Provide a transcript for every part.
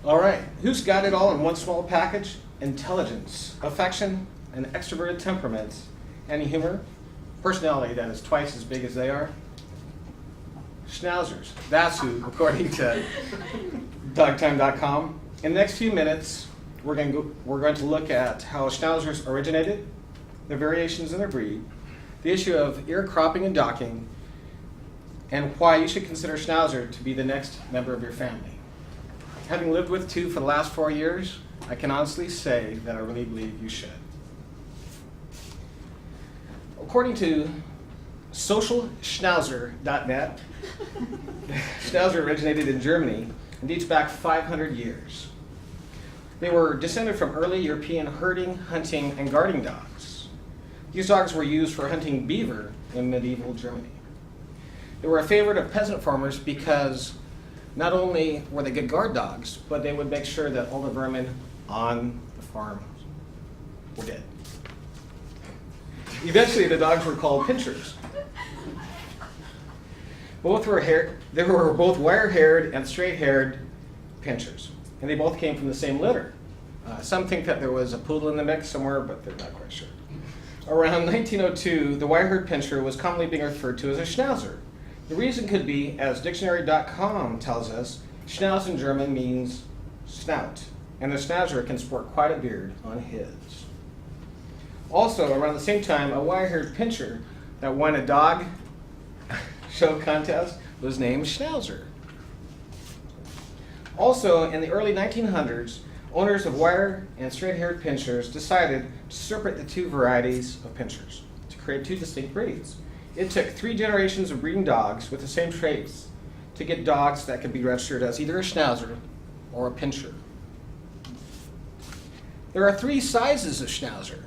All right, who's got it all in one small package? Intelligence, affection, an extroverted temperament, and humor, personality that is twice as big as they are. Schnauzers, that's who, according to dogtime.com. In the next few minutes, we're going to look at how schnauzers originated, the variations in their breed, the issue of ear cropping and docking, and why you should consider Schnauzer to be the next member of your family. Having lived with two for the last 4 years, I can honestly say that I really believe you should. According to socialschnauzer.net, Schnauzer originated in Germany and dates back 500 years. They were descended from early European herding, hunting, and guarding dogs. These dogs were used for hunting beaver in medieval Germany. They were a favorite of peasant farmers because not only were they good guard dogs, but they would make sure that all the vermin on the farm were dead. Eventually, the dogs were called pinschers. They were both wire-haired and straight-haired pinschers, and they both came from the same litter. Some think that there was a poodle in the mix somewhere, but they're not quite sure. Around 1902, the wire-haired pinscher was commonly being referred to as a Schnauzer. The reason could be, as dictionary.com tells us, Schnauz in German means snout, and the Schnauzer can sport quite a beard on his. Also, around the same time, a wire-haired pinscher that won a dog show contest was named Schnauzer. Also, in the early 1900s, owners of wire and straight-haired pinschers decided to separate the two varieties of pinschers to create two distinct breeds. It took 3 generations of breeding dogs with the same traits to get dogs that could be registered as either a Schnauzer or a pinscher. There are 3 sizes of Schnauzer: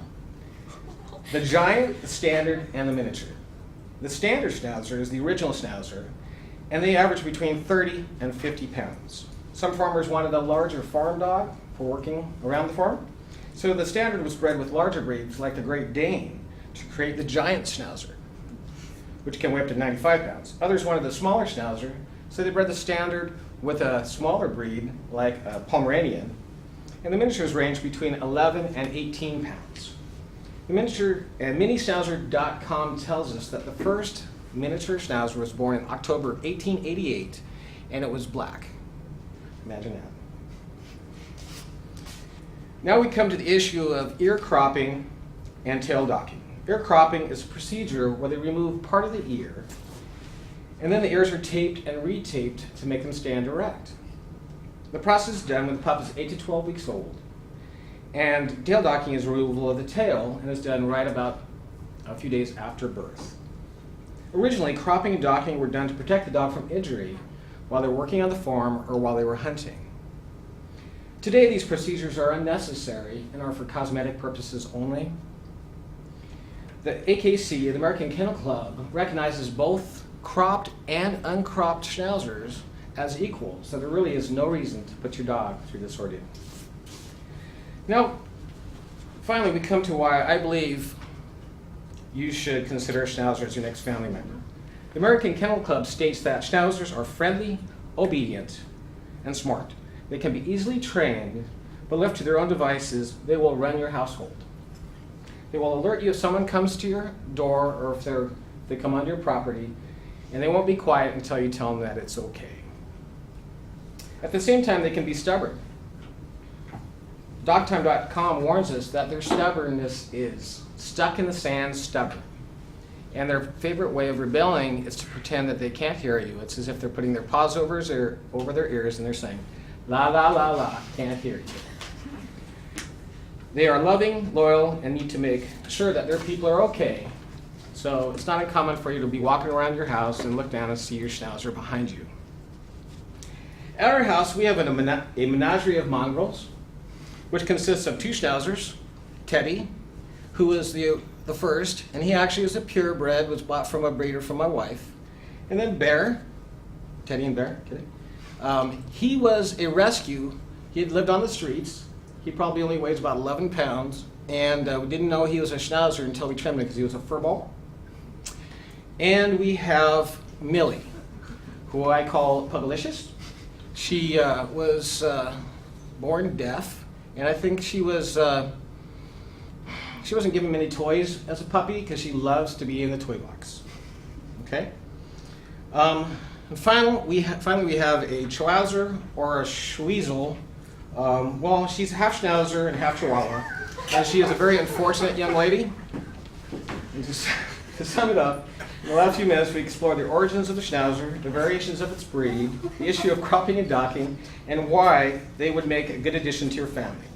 the giant, the standard, and the miniature. The standard Schnauzer is the original Schnauzer, and they average between 30 and 50 pounds. Some farmers wanted a larger farm dog for working around the farm, so the standard was bred with larger breeds like the Great Dane to create the giant Schnauzer, which can weigh up to 95 pounds. Others wanted the smaller Schnauzer, so they bred the standard with a smaller breed like a Pomeranian, and the miniatures range between 11 and 18 pounds. The miniature and minischnauzer.com tells us that the first miniature Schnauzer was born in October 1888, and it was black. Imagine that. Now we come to the issue of ear cropping and tail docking. Ear cropping is a procedure where they remove part of the ear, and then the ears are taped and retaped to make them stand erect. The process is done when the pup is 8 to 12 weeks old, and tail docking is removal of the tail and is done right about a few days after birth. Originally, cropping and docking were done to protect the dog from injury while they were working on the farm or while they were hunting. Today, these procedures are unnecessary and are for cosmetic purposes only. The AKC, the American Kennel Club, recognizes both cropped and uncropped Schnauzers as equal, so there really is no reason to put your dog through this ordeal. Now, finally, we come to why I believe you should consider Schnauzer as your next family member. The American Kennel Club states that Schnauzers are friendly, obedient, and smart. They can be easily trained, but left to their own devices, they will run your household. They will alert you if someone comes to your door or if they come onto your property, and they won't be quiet until you tell them that it's okay. At the same time, they can be stubborn. Dogtime.com warns us that their stubbornness is stuck in the sand stubborn. And their favorite way of rebelling is to pretend that they can't hear you. It's as if they're putting their paws over their ears and they're saying, la, la, la, la, can't hear you. They are loving, loyal, and need to make sure that their people are okay. So it's not uncommon for you to be walking around your house and look down and see your Schnauzer behind you. At our house, we have a menagerie of mongrels, which consists of 2 Schnauzers, Teddy, who is the first, and he actually is a purebred, was bought from a breeder from my wife. And then Bear, Teddy and Bear, kidding. He was a rescue. He had lived on the streets. He probably only weighs about 11 pounds, and we didn't know he was a Schnauzer until we trimmed him because he was a fur ball. And we have Millie, who I call Pugalicious. She was born deaf, and I think she wasn't given many toys as a puppy because she loves to be in the toy box. Okay. And finally, we have a schnauzers or a schweezel. Well, she's half schnauzer and half chihuahua, and she is a very unfortunate young lady. And just to sum it up, in the last few minutes we explored the origins of the schnauzer, the variations of its breed, the issue of cropping and docking, and why they would make a good addition to your family.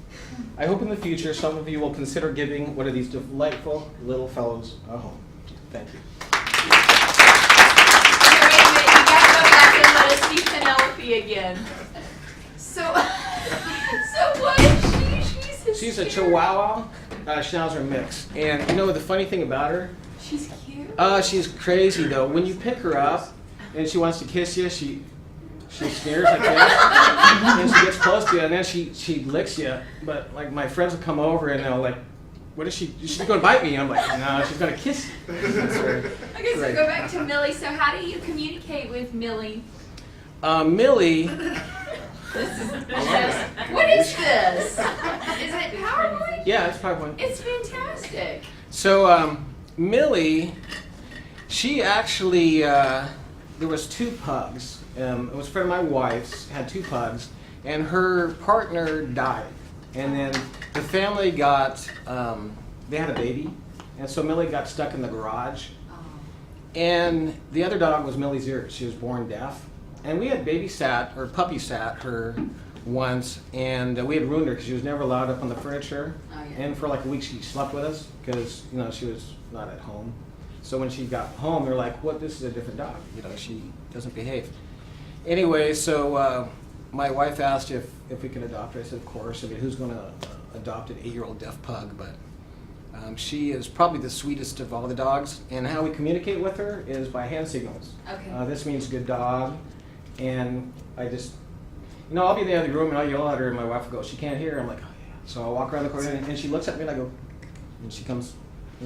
I hope in the future some of you will consider giving one of these delightful little fellows a home. Thank you. Wait a minute, you gotta go back and let us see Penelope again. So what is she? She's a Chihuahua Schnauzer mix, and you know the funny thing about her? She's cute. She's crazy though. When you pick her up and she wants to kiss you, she sneers like this, and she gets close to you, and then she licks you. But like my friends will come over and they'll like, what is she? She's going to bite me. And I'm like, no, she's going to kiss you. Okay, so go back to Millie. So how do you communicate with Millie? Millie. What is this? Is it PowerPoint? Yeah, it's PowerPoint. It's fantastic. So Millie, she actually there was 2 pugs. It was a friend of my wife's, had 2 pugs, and her partner died. And then the family got, they had a baby, and so Millie got stuck in the garage. And the other dog was Millie's ears. She was born deaf. And we had puppy sat her once, and we had ruined her because she was never allowed up on the furniture. Oh, yeah. And for like a week she slept with us because, you know, she was not at home. So when she got home, they were like, "What? This is a different dog. You know, she doesn't behave." Anyway, so my wife asked if we could adopt her. I said, of course. I mean, who's going to adopt an 8-year-old deaf pug? But she is probably the sweetest of all the dogs. And how we communicate with her is by hand signals. Okay. This means good dog. And I just, you know, I'll be in the other room and I'll yell at her, and my wife will go, "She can't hear." I'm like, "Oh yeah." So I'll walk around the corner and she looks at me and I go, and she comes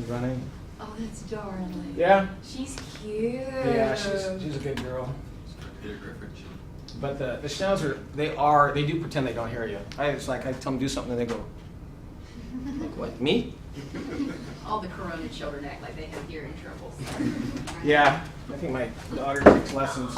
running. Oh, that's darling. Yeah. She's cute. Yeah, she's a good girl. But the Schnauzer, they do pretend they don't hear you. I tell them to do something and they go, like, "What, me?" All the Corona children act like they have hearing troubles. Yeah, I think my daughter takes lessons.